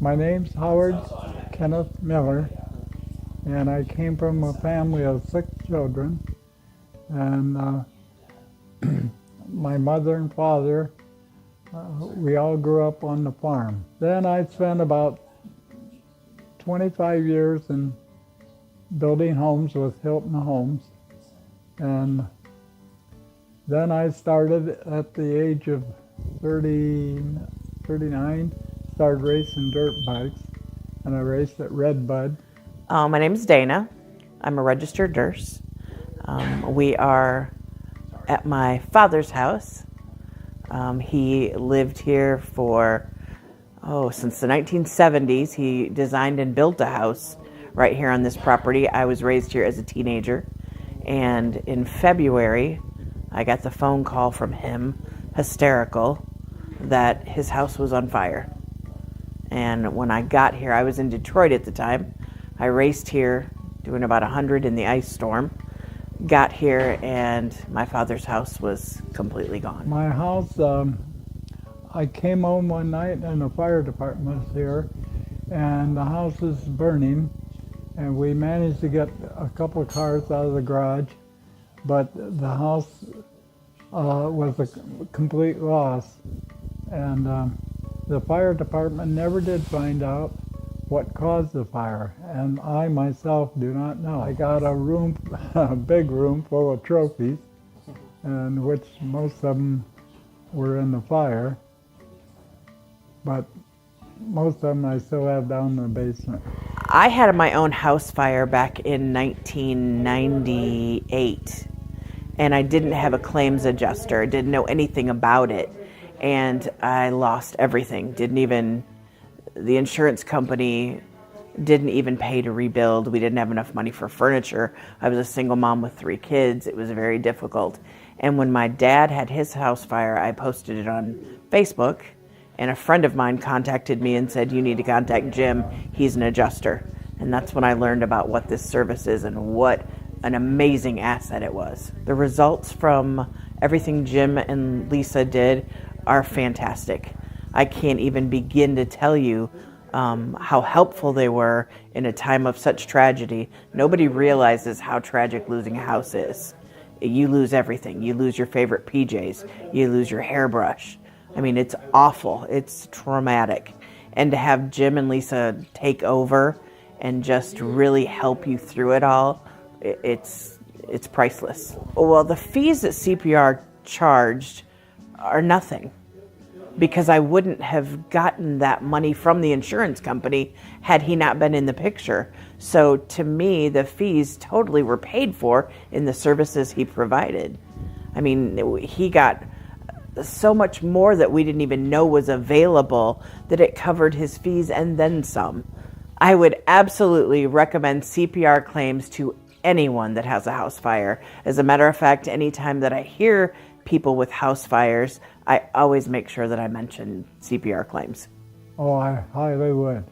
My name's Howard Kenneth Miller, and I came from a family of 6 children. And my mother and father, we all grew up on the farm. Then I spent about 25 years in building homes with Hilton Homes. And then I started at the age of 39, started racing dirt bikes, and I raced at Redbud. My name is Dana. I'm a registered nurse. We are at my father's house. He lived here for, since the 1970s. He designed and built a house right here on this property. I was raised here as a teenager. And in February, I got the phone call from him, hysterical, that his house was on fire. And when I got here, I was in Detroit at the time. I raced here, doing about 100 in the ice storm. Got here, and my father's house was completely gone. My house, I came home one night and the fire department was here, and the house was burning, and we managed to get a couple of cars out of the garage, but the house was a complete loss. And the fire department never did find out what caused the fire, and I myself do not know. I got a room, a big room full of trophies, and which most of them were in the fire, but most of them I still have down in the basement. I had my own house fire back in 1998, and I didn't have a claims adjuster, didn't know anything about it, and I lost everything. The insurance company didn't even pay to rebuild. We didn't have enough money for furniture. I was a single mom with 3 kids. It was very difficult. And when my dad had his house fire, I posted it on Facebook, and a friend of mine contacted me and said, "You need to contact Jim. He's an adjuster." And that's when I learned about what this service is and what an amazing asset it was. The results from everything Jim and Lisa did are fantastic. I can't even begin to tell you how helpful they were in a time of such tragedy. Nobody realizes how tragic losing a house is. You lose everything. You lose your favorite PJs. You lose your hairbrush. I mean, it's awful. It's traumatic. And to have Jim and Lisa take over and just really help you through it all, it's priceless. Well, the fees that CPR charged are nothing, because I wouldn't have gotten that money from the insurance company had he not been in the picture. So to me, the fees totally were paid for in the services he provided. I mean, he got so much more that we didn't even know was available that it covered his fees and then some. I would absolutely recommend CPR claims to anyone that has a house fire. As a matter of fact, anytime that I hear people with house fires, I always make sure that I mention CPR claims. Oh, I highly would.